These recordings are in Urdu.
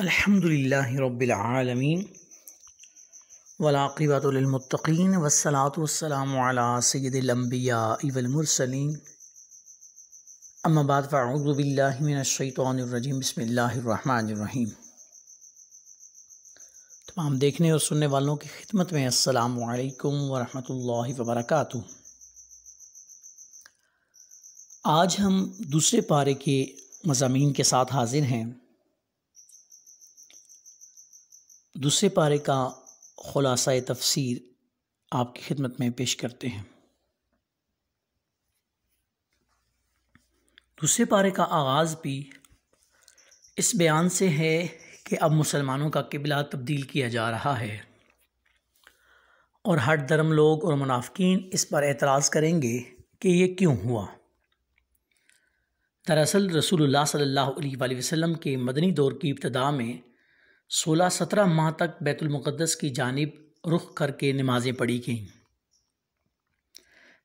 الحمد للہ رب العالمین والعاقبۃ للمتقین والصلاۃ والسلام علی سید الانبیاء والمرسلین اما بعد فاعوذ باللہ من الشیطان الرجیم بسم اللہ الرحمن الرحیم۔ تمام دیکھنے اور سننے والوں کی خدمت میں السلام علیکم ورحمۃ اللہ وبرکاتہ۔ آج ہم دوسرے پارے کے مضامین کے ساتھ حاضر ہیں۔ دوسرے پارے کا خلاصہ تفسیر آپ کی خدمت میں پیش کرتے ہیں۔ دوسرے پارے کا آغاز بھی اس بیان سے ہے کہ اب مسلمانوں کا قبلہ تبدیل کیا جا رہا ہے اور ہٹ درم لوگ اور منافقین اس پر اعتراض کریں گے کہ یہ کیوں ہوا۔ دراصل رسول اللہ صلی اللہ علیہ وآلہ وسلم کے مدنی دور کی ابتدا میں 16-17 ماہ تک بیت المقدس کی جانب رخ کر کے نمازیں پڑھی گئیں۔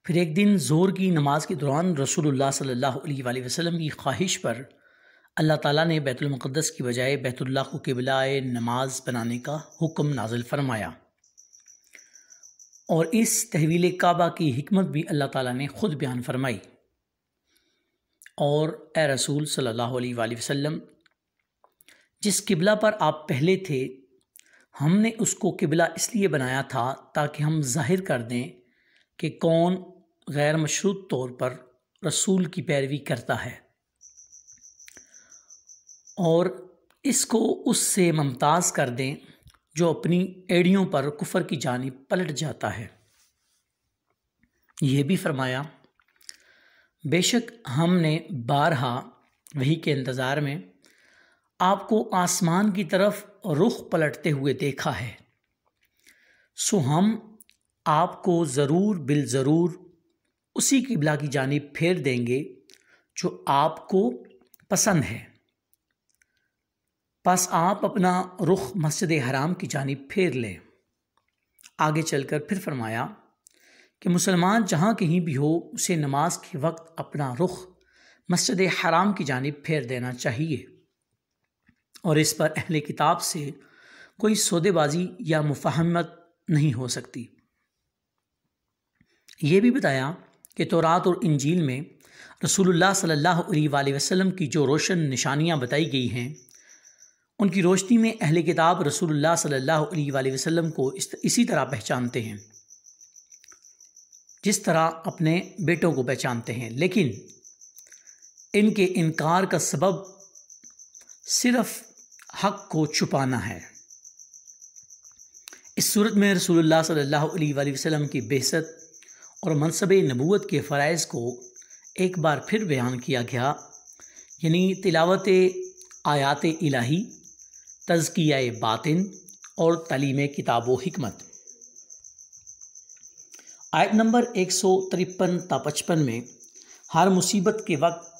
پھر ایک دن ظہر کی نماز کے دوران رسول اللہ صلی اللہ علیہ وآلہ وسلم کی خواہش پر اللہ تعالیٰ نے بیت المقدس کی بجائے بیت اللہ کو قبلہ نماز بنانے کا حکم نازل فرمایا، اور اس تحویل کعبہ کی حکمت بھی اللہ تعالیٰ نے خود بیان فرمائی۔ اور اے رسول صلی اللہ علیہ وآلہ وسلم، جس قبلہ پر آپ پہلے تھے ہم نے اس کو قبلہ اس لیے بنایا تھا تاکہ ہم ظاہر کر دیں کہ کون غیر مشروط طور پر رسول کی پیروی کرتا ہے، اور اس کو اس سے ممتاز کر دیں جو اپنی ایڑیوں پر کفر کی جانب پلٹ جاتا ہے۔ یہ بھی فرمایا، بے شک ہم نے بارہا وحی کے انتظار میں آپ کو آسمان کی طرف رخ پلٹتے ہوئے دیکھا ہے، سو ہم آپ کو ضرور بالضرور اسی قبلہ کی جانب پھیر دیں گے جو آپ کو پسند ہے۔ پس آپ اپنا رخ مسجد حرام کی جانب پھیر لیں۔ آگے چل کر پھر فرمایا کہ مسلمان جہاں کہیں بھی ہو اسے نماز کے وقت اپنا رخ مسجد حرام کی جانب پھیر دینا چاہیے، اور اس پر اہل کتاب سے کوئی سودے بازی یا مفاہمت نہیں ہو سکتی۔ یہ بھی بتایا کہ تورات اور انجیل میں رسول اللہ صلی اللہ علیہ وآلہ وسلم کی جو روشن نشانیاں بتائی گئی ہیں، ان کی روشنی میں اہل کتاب رسول اللہ صلی اللہ علیہ وآلہ وسلم کو اسی طرح پہچانتے ہیں جس طرح اپنے بیٹوں کو پہچانتے ہیں، لیکن ان کے انکار کا سبب صرف حق کو چھپانا ہے۔ اس صورت میں رسول اللہ صلی اللہ علیہ وآلہ وسلم کی بعثت اور منصب نبوت کے فرائض کو ایک بار پھر بیان کیا گیا، یعنی تلاوت آیات الہی، تزکیہ باطن اور تعلیم کتاب و حکمت۔ آیت نمبر 153 تا 55 میں ہر مصیبت کے وقت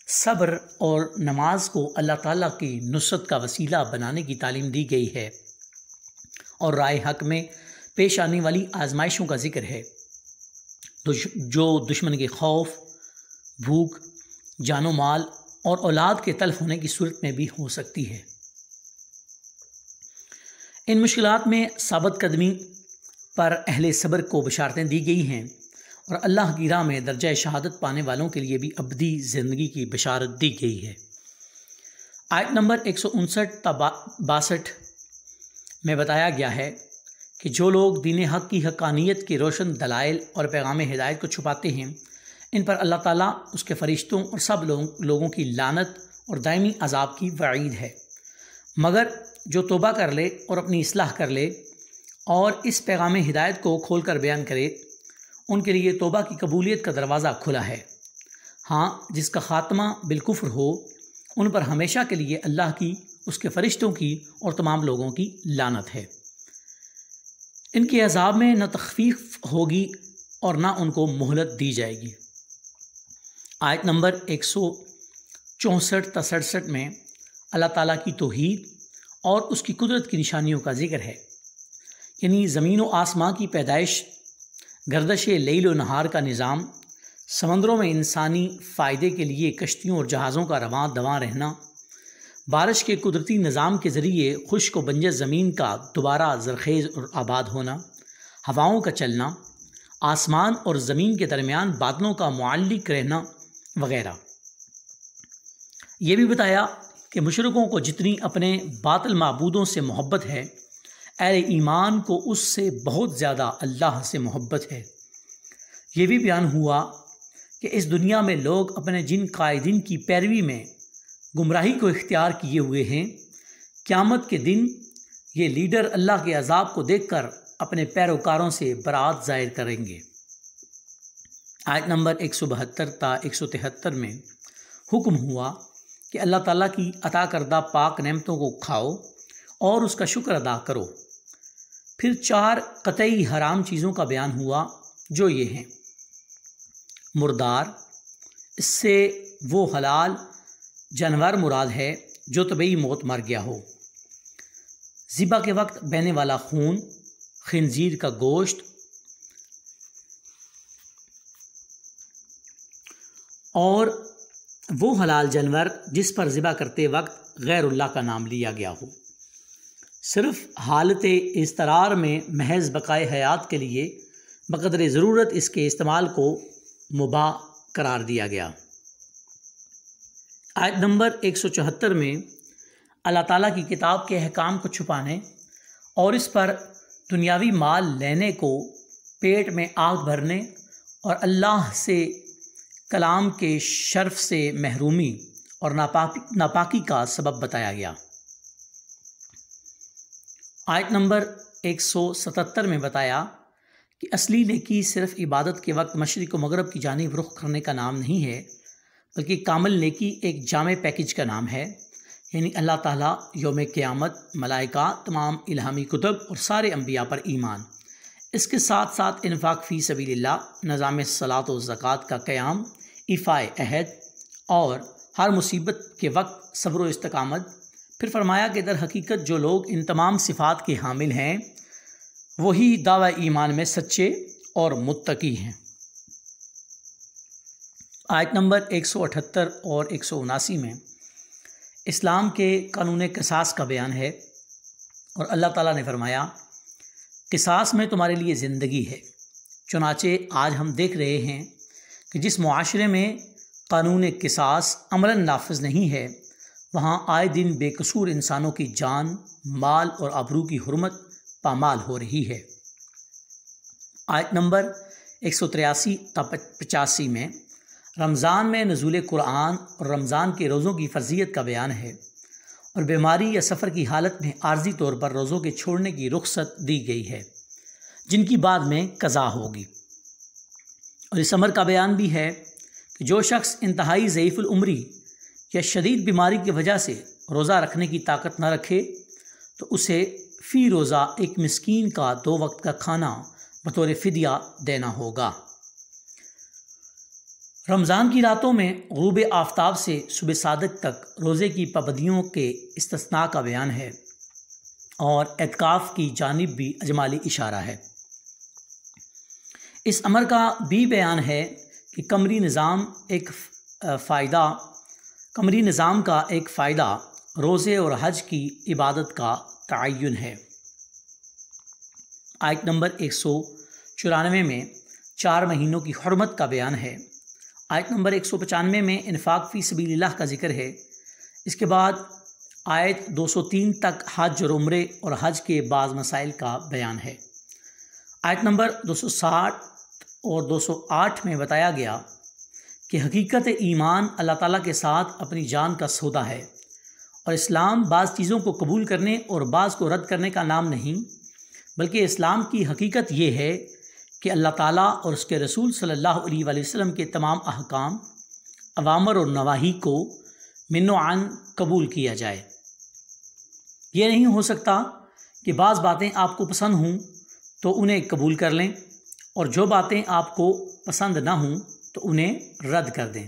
صبر اور نماز کو اللہ تعالیٰ کی نصرت کا وسیلہ بنانے کی تعلیم دی گئی ہے، اور رائے حق میں پیش آنے والی آزمائشوں کا ذکر ہے جو دشمن کے خوف، بھوک، جان و مال اور اولاد کے تلف ہونے کی صورت میں بھی ہو سکتی ہے۔ ان مشکلات میں ثابت قدمی پر اہل صبر کو بشارتیں دی گئی ہیں، اور اللہ کی راہ میں درجہ شہادت پانے والوں کے لیے بھی ابدی زندگی کی بشارت دی گئی ہے۔ آیت نمبر 159 تا 62 میں بتایا گیا ہے کہ جو لوگ دین حق کی حقانیت کے روشن دلائل اور پیغام ہدایت کو چھپاتے ہیں، ان پر اللہ تعالیٰ، اس کے فرشتوں اور سب لوگوں کی لعنت اور دائمی عذاب کی وعید ہے، مگر جو توبہ کر لے اور اپنی اصلاح کر لے اور اس پیغام ہدایت کو کھول کر بیان کرے، ان کے لیے توبہ کی قبولیت کا دروازہ کھلا ہے۔ ہاں، جس کا خاتمہ بالکفر ہو ان پر ہمیشہ کے لیے اللہ کی، اس کے فرشتوں کی اور تمام لوگوں کی لعنت ہے۔ ان کے عذاب میں نہ تخفیف ہوگی اور نہ ان کو مہلت دی جائے گی۔ آیت نمبر 164 تا 67 میں اللہ تعالیٰ کی توحید اور اس کی قدرت کی نشانیوں کا ذکر ہے، یعنی زمین و آسمان کی پیدائش، گردش لیل و نہار کا نظام، سمندروں میں انسانی فائدے کے لیے کشتیوں اور جہازوں کا رواں دواں رہنا، بارش کے قدرتی نظام کے ذریعے خشک و بنجر زمین کا دوبارہ زرخیز اور آباد ہونا، ہواؤں کا چلنا، آسمان اور زمین کے درمیان بادلوں کا معلق رہنا وغیرہ۔ یہ بھی بتایا کہ مشرکوں کو جتنی اپنے باطل معبودوں سے محبت ہے، اہل ایمان کو اس سے بہت زیادہ اللہ سے محبت ہے۔ یہ بھی بیان ہوا کہ اس دنیا میں لوگ اپنے جن قائدین کی پیروی میں گمراہی کو اختیار کیے ہوئے ہیں، قیامت کے دن یہ لیڈر اللہ کے عذاب کو دیکھ کر اپنے پیروکاروں سے برات ظاہر کریں گے۔ آیت نمبر 172 تا 173 میں حکم ہوا کہ اللہ تعالیٰ کی عطا کردہ پاک نعمتوں کو کھاؤ اور اس کا شکر ادا کرو۔ پھر 4 قطعی حرام چیزوں کا بیان ہوا جو یہ ہیں: مردار، اس سے وہ حلال جانور مراد ہے جو طبعی موت مر گیا ہو، ذبح کے وقت بہنے والا خون، خنزیر کا گوشت اور وہ حلال جانور جس پر ذبح کرتے وقت غیر اللہ کا نام لیا گیا ہو، صرف حالت اضطرار میں محض بقائے حیات کے لیے بقدر ضرورت اس کے استعمال کو مباح قرار دیا گیا۔ آیت نمبر 174 میں اللہ تعالیٰ کی کتاب کے احکام کو چھپانے اور اس پر دنیاوی مال لینے کو پیٹ میں آگ بھرنے اور اللہ سے کلام کے شرف سے محرومی اور ناپاکی کا سبب بتایا گیا۔ آیت نمبر 177 میں بتایا کہ اصلی نیکی صرف عبادت کے وقت مشرق و مغرب کی جانب رخ کرنے کا نام نہیں ہے، بلکہ کامل نیکی ایک جامع پیکج کا نام ہے، یعنی اللہ تعالیٰ، یوم قیامت، ملائکہ، تمام الہامی کتب اور سارے انبیاء پر ایمان۔ اس کے ساتھ ساتھ انفاق فی سبیل اللہ، نظام صلاۃ و زکوٰۃ کا قیام، ایفائے عہد اور ہر مصیبت کے وقت صبر و استقامت۔ پھر فرمایا کہ در حقیقت جو لوگ ان تمام صفات کے حامل ہیں وہی دعوی ایمان میں سچے اور متقی ہیں۔ آیت نمبر 178 اور 179 میں اسلام کے قانون قصاص کا بیان ہے، اور اللہ تعالیٰ نے فرمایا، قصاص میں تمہارے لیے زندگی ہے۔ چنانچہ آج ہم دیکھ رہے ہیں کہ جس معاشرے میں قانون قصاص عملاً نافذ نہیں ہے، وہاں آئے دن بے قصور انسانوں کی جان، مال اور آبرو کی حرمت پامال ہو رہی ہے۔ آیت نمبر 183 تا 85 میں رمضان میں نزول قرآن اور رمضان کے روزوں کی فرضیت کا بیان ہے، اور بیماری یا سفر کی حالت میں عارضی طور پر روزوں کے چھوڑنے کی رخصت دی گئی ہے، جن کی بعد میں قضا ہوگی۔ اور اس امر کا بیان بھی ہے کہ جو شخص انتہائی ضعیف العمری یا شدید بیماری کی وجہ سے روزہ رکھنے کی طاقت نہ رکھے تو اسے فی روزہ ایک مسکین کا 2 وقت کا کھانا بطور فدیہ دینا ہوگا۔ رمضان کی راتوں میں غروب آفتاب سے صبح صادق تک روزے کی پابندیوں کے استثناء کا بیان ہے، اور اعتکاف کی جانب بھی اجمالی اشارہ ہے۔ اس امر کا بھی بیان ہے کہ قمری نظام کا ایک فائدہ روزے اور حج کی عبادت کا تعین ہے۔ آیت نمبر 194 میں 4 مہینوں کی حرمت کا بیان ہے۔ آیت نمبر 195 میں انفاق فی سبیل اللہ کا ذکر ہے۔ اس کے بعد آیت 203 تک حج اور عمرے اور حج کے بعض مسائل کا بیان ہے۔ آیت نمبر 260 اور 208 میں بتایا گیا کہ حقیقت ایمان اللہ تعالیٰ کے ساتھ اپنی جان کا سودا ہے، اور اسلام بعض چیزوں کو قبول کرنے اور بعض کو رد کرنے کا نام نہیں، بلکہ اسلام کی حقیقت یہ ہے کہ اللہ تعالیٰ اور اس کے رسول صلی اللہ علیہ وآلہ وسلم کے تمام احکام، اوامر اور نواہی کو من و عن قبول کیا جائے۔ یہ نہیں ہو سکتا کہ بعض باتیں آپ کو پسند ہوں تو انہیں قبول کر لیں، اور جو باتیں آپ کو پسند نہ ہوں تو انہیں رد کر دیں،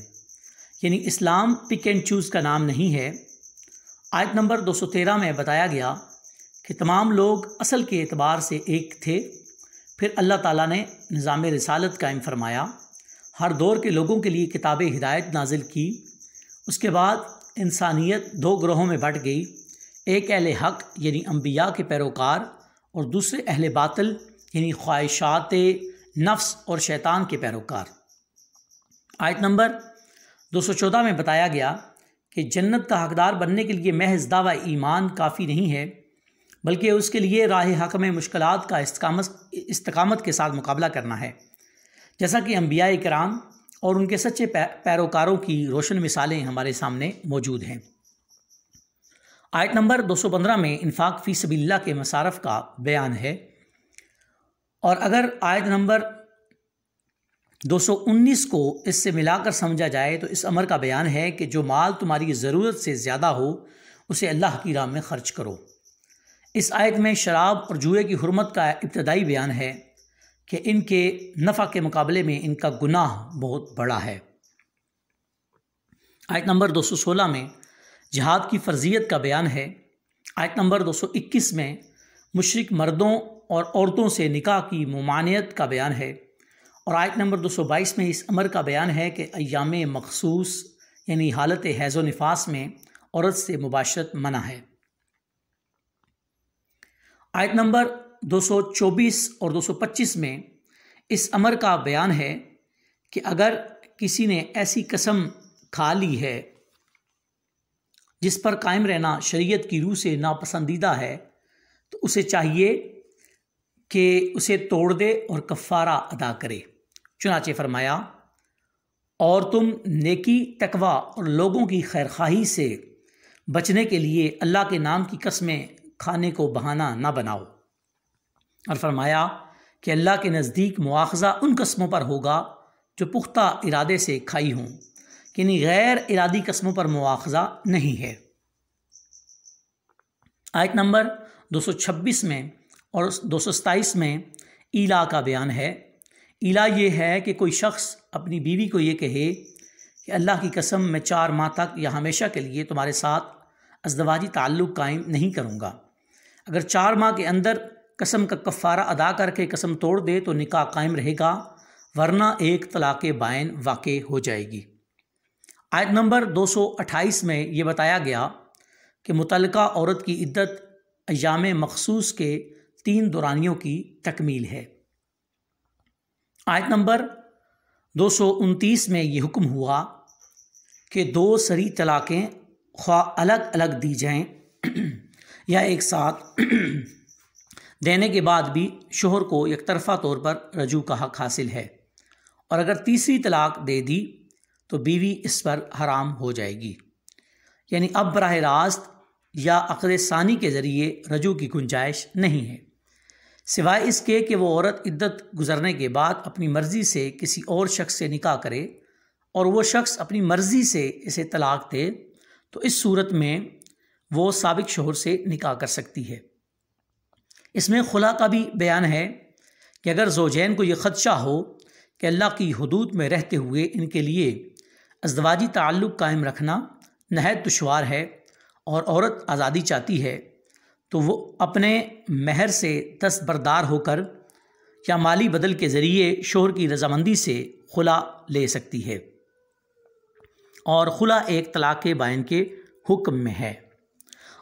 یعنی اسلام پک اینڈ چوز کا نام نہیں ہے۔ آیت نمبر 213 میں بتایا گیا کہ تمام لوگ اصل کے اعتبار سے ایک تھے، پھر اللہ تعالیٰ نے نظام رسالت قائم فرمایا، ہر دور کے لوگوں کے لیے کتاب ہدایت نازل کی، اس کے بعد انسانیت دو گروہوں میں بٹ گئی، ایک اہل حق یعنی انبیاء کے پیروکار اور دوسرے اہل باطل یعنی خواہشات نفس اور شیطان کے پیروکار۔ آیت نمبر 214 میں بتایا گیا کہ جنت کا حقدار بننے کے لیے محض دعوی ایمان کافی نہیں ہے، بلکہ اس کے لیے راہ حق میں مشکلات کا استقامت کے ساتھ مقابلہ کرنا ہے، جیسا کہ انبیاء کرام اور ان کے سچے پیروکاروں کی روشن مثالیں ہمارے سامنے موجود ہیں۔ آیت نمبر 215 میں انفاق فی سبیل اللہ کے مصارف کا بیان ہے، اور اگر آیت نمبر 219 کو اس سے ملا کر سمجھا جائے تو اس امر کا بیان ہے کہ جو مال تمہاری ضرورت سے زیادہ ہو اسے اللہ کی راہ میں خرچ کرو۔ اس آیت میں شراب اور جوئے کی حرمت کا ابتدائی بیان ہے کہ ان کے نفع کے مقابلے میں ان کا گناہ بہت بڑا ہے۔ آیت نمبر 216 میں جہاد کی فرضیت کا بیان ہے۔ آیت نمبر 221 میں مشرک مردوں اور عورتوں سے نکاح کی ممانعت کا بیان ہے، اور آیت نمبر 222 میں اس امر کا بیان ہے کہ ایام مخصوص یعنی حالت حیض و نفاس میں عورت سے مباشرت منع ہے۔ آیت نمبر 224 اور 225 میں اس امر کا بیان ہے کہ اگر کسی نے ایسی قسم کھا لی ہے جس پر قائم رہنا شریعت کی روح سے ناپسندیدہ ہے تو اسے چاہیے کہ اسے توڑ دے اور کفارہ ادا کرے۔ چنانچہ فرمایا، اور تم نیکی، تقوی اور لوگوں کی خیرخواہی سے بچنے کے لیے اللہ کے نام کی قسمیں کھانے کو بہانہ نہ بناؤ، اور فرمایا کہ اللہ کے نزدیک مواخذہ ان قسموں پر ہوگا جو پختہ ارادے سے کھائی ہوں، یعنی غیر ارادی قسموں پر مواخذہ نہیں ہے۔ آیت نمبر 226 میں اور 227 میں ایلا کا بیان ہے۔ ایلا یہ ہے کہ کوئی شخص اپنی بیوی کو یہ کہے کہ اللہ کی قسم میں 4 ماہ تک یا ہمیشہ کے لیے تمہارے ساتھ ازدواجی تعلق قائم نہیں کروں گا۔ اگر 4 ماہ کے اندر قسم کا کفارہ ادا کر کے قسم توڑ دے تو نکاح قائم رہے گا، ورنہ ایک طلاق بائن واقع ہو جائے گی۔ آیت نمبر 228 میں یہ بتایا گیا کہ متعلقہ عورت کی عدت ایام مخصوص کے 3 دورانیوں کی تکمیل ہے۔ آیت نمبر 229 میں یہ حکم ہوا کہ 2 صریح طلاقیں خواہ الگ الگ دی جائیں یا ایک ساتھ دینے کے بعد بھی شوہر کو یک طرفہ طور پر رجوع کا حق حاصل ہے، اور اگر تیسری طلاق دے دی تو بیوی اس پر حرام ہو جائے گی، یعنی اب براہ راست یا عقد ثانی کے ذریعے رجوع کی گنجائش نہیں ہے، سوائے اس کے کہ وہ عورت عدت گزرنے کے بعد اپنی مرضی سے کسی اور شخص سے نکاح کرے اور وہ شخص اپنی مرضی سے اسے طلاق دے، تو اس صورت میں وہ سابق شوہر سے نکاح کر سکتی ہے۔ اس میں خلا کا بھی بیان ہے کہ اگر زوجین کو یہ خدشہ ہو کہ اللہ کی حدود میں رہتے ہوئے ان کے لیے ازدواجی تعلق قائم رکھنا نہایت دشوار ہے اور عورت آزادی چاہتی ہے، تو وہ اپنے مہر سے دستبردار ہو کر یا مالی بدل کے ذریعے شوہر کی رضامندی سے خلا لے سکتی ہے، اور خلا ایک طلاق بائن کے حکم میں ہے۔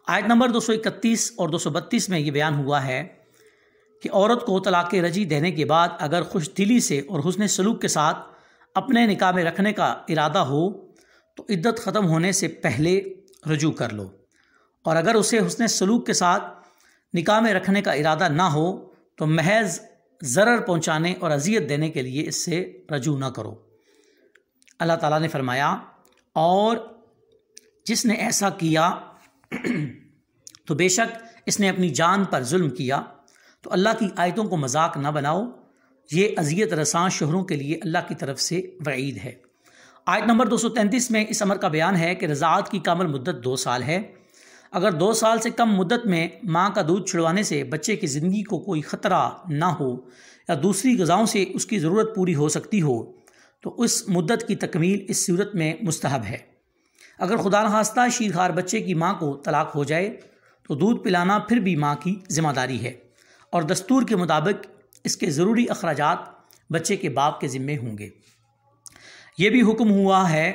آیت نمبر 231 اور 232 میں یہ بیان ہوا ہے کہ عورت کو طلاق رجعی دینے کے بعد اگر خوش دلی سے اور حسن سلوک کے ساتھ اپنے نکاح میں رکھنے کا ارادہ ہو تو عدت ختم ہونے سے پہلے رجوع کر لو، اور اگر اسے حسن سلوک کے ساتھ نکاح میں رکھنے کا ارادہ نہ ہو تو محض ضرر پہنچانے اور اذیت دینے کے لیے اس سے رجوع نہ کرو۔ اللہ تعالیٰ نے فرمایا، اور جس نے ایسا کیا تو بے شک اس نے اپنی جان پر ظلم کیا، تو اللہ کی آیتوں کو مذاق نہ بناؤ، یہ اذیت رساں شوہروں کے لیے اللہ کی طرف سے وعید ہے۔ آیت نمبر 233 میں اس امر کا بیان ہے کہ رضاعت کی کامل مدت 2 سال ہے۔ اگر 2 سال سے کم مدت میں ماں کا دودھ چھڑوانے سے بچے کی زندگی کو کوئی خطرہ نہ ہو یا دوسری غذاؤں سے اس کی ضرورت پوری ہو سکتی ہو تو اس مدت کی تکمیل اس صورت میں مستحب ہے۔ اگر خدا نخواستہ شیرخوار بچے کی ماں کو طلاق ہو جائے تو دودھ پلانا پھر بھی ماں کی ذمہ داری ہے، اور دستور کے مطابق اس کے ضروری اخراجات بچے کے باپ کے ذمے ہوں گے۔ یہ بھی حکم ہوا ہے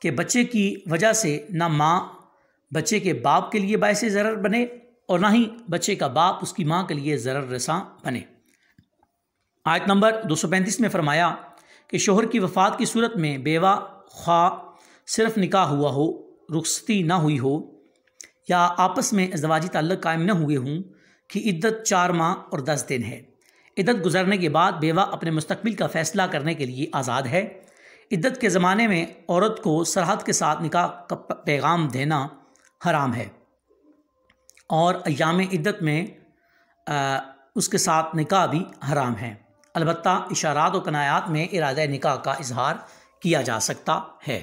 کہ بچے کی وجہ سے نہ ماں بچے کے باپ کے لیے باعث ضرر بنے اور نہ ہی بچے کا باپ اس کی ماں کے لیے ضرر رساں بنے۔ آیت نمبر 235 میں فرمایا کہ شوہر کی وفات کی صورت میں بیوہ خواہ صرف نکاح ہوا ہو، رخصتی نہ ہوئی ہو یا آپس میں ازدواجی تعلق قائم نہ ہوئے ہوں کہ عدت 4 ماہ اور 10 دن ہے۔ عدت گزرنے کے بعد بیوہ اپنے مستقبل کا فیصلہ کرنے کے لیے آزاد ہے۔ عدت کے زمانے میں عورت کو سرحد کے ساتھ نکاح کا پیغام دینا حرام ہے اور ایام عدت میں اس کے ساتھ نکاح بھی حرام ہے۔ البتہ اشارات و کنایات میں ارادہ نکاح کا اظہار کیا جا سکتا ہے۔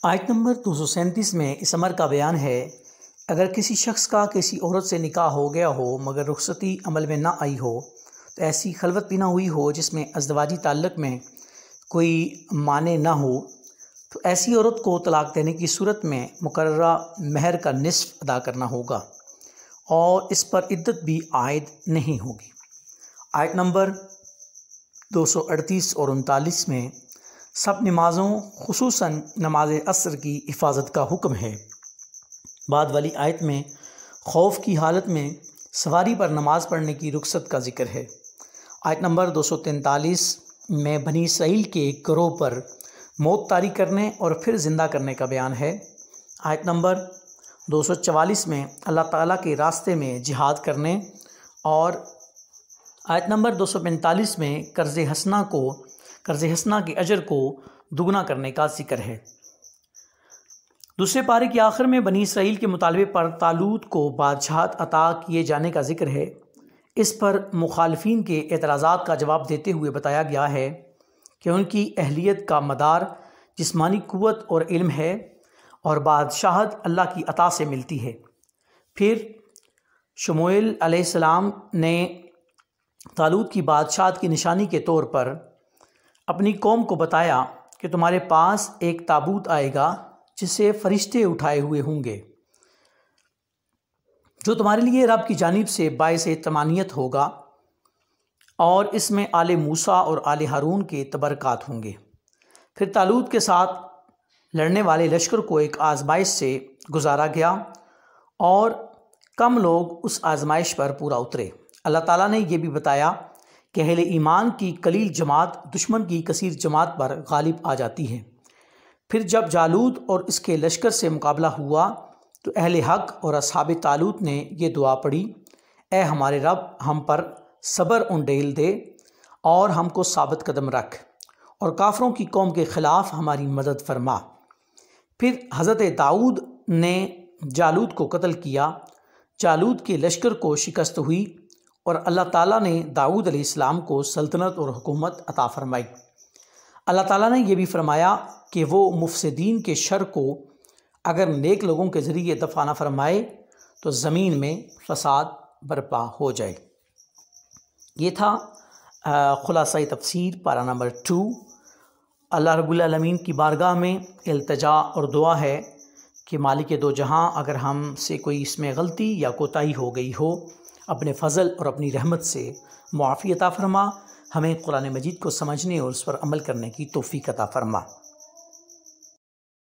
آیت نمبر 237 میں اس امر کا بیان ہے، اگر کسی شخص کا کسی عورت سے نکاح ہو گیا ہو مگر رخصتی عمل میں نہ آئی ہو تو ایسی خلوت بھی نہ ہوئی ہو جس میں ازدواجی تعلق میں کوئی مانع نہ ہو، تو ایسی عورت کو طلاق دینے کی صورت میں مقررہ مہر کا نصف ادا کرنا ہوگا اور اس پر عدت بھی عائد نہیں ہوگی۔ آیت نمبر 238 اور 39 میں سب نمازوں خصوصاً نماز عصر کی حفاظت کا حکم ہے۔ بعد والی آیت میں خوف کی حالت میں سواری پر نماز پڑھنے کی رخصت کا ذکر ہے۔ آیت نمبر 243 میں بنی اسرائیل کے ایک گروہ پر موت طاری کرنے اور پھر زندہ کرنے کا بیان ہے۔ آیت نمبر 244 میں اللہ تعالیٰ کے راستے میں جہاد کرنے اور آیت نمبر 245 میں قرض حسنہ کے اجر کو دگنا کرنے کا ذکر ہے۔ دوسرے پارے کے آخر میں بنی اسرائیل کے مطالبے پر طالوت کو بادشاہت عطا کیے جانے کا ذکر ہے۔ اس پر مخالفین کے اعتراضات کا جواب دیتے ہوئے بتایا گیا ہے کہ ان کی اہلیت کا مدار جسمانی قوت اور علم ہے اور بادشاہت اللہ کی عطا سے ملتی ہے۔ پھر شموئیل علیہ السلام نے طالوت کی بادشاہت کی نشانی کے طور پر اپنی قوم کو بتایا کہ تمہارے پاس ایک تابوت آئے گا جسے فرشتے اٹھائے ہوئے ہوں گے، جو تمہارے لیے رب کی جانب سے باعث طمانینت ہوگا اور اس میں آل موسیٰ اور آل ہارون کے تبرکات ہوں گے۔ پھر طالوت کے ساتھ لڑنے والے لشکر کو ایک آزمائش سے گزارا گیا اور کم لوگ اس آزمائش پر پورا اترے۔ اللہ تعالیٰ نے یہ بھی بتایا کہ اہل ایمان کی قلیل جماعت دشمن کی کثیر جماعت پر غالب آ جاتی ہے۔ پھر جب جالوت اور اس کے لشکر سے مقابلہ ہوا تو اہل حق اور اصحاب طالوت نے یہ دعا پڑھی، اے ہمارے رب ہم پر صبر انڈیل دے اور ہم کو ثابت قدم رکھ اور کافروں کی قوم کے خلاف ہماری مدد فرما۔ پھر حضرت داؤد نے جالوت کو قتل کیا، جالوت کے لشکر کو شکست ہوئی اور اللہ تعالیٰ نے داؤد علیہ السلام کو سلطنت اور حکومت عطا فرمائی۔ اللہ تعالیٰ نے یہ بھی فرمایا کہ وہ مفسدین کے شر کو اگر نیک لوگوں کے ذریعے دفع نہ فرمائے تو زمین میں فساد برپا ہو جائے۔ یہ تھا خلاصہ تفسیر پارہ نمبر 2۔ اللہ رب العالمین کی بارگاہ میں التجا اور دعا ہے کہ مالک دو جہاں اگر ہم سے کوئی اس میں غلطی یا کوتاہی ہو گئی ہو، اپنے فضل اور اپنی رحمت سے معافی عطا فرما، ہمیں قرآن مجید کو سمجھنے اور اس پر عمل کرنے کی توفیق عطا فرما۔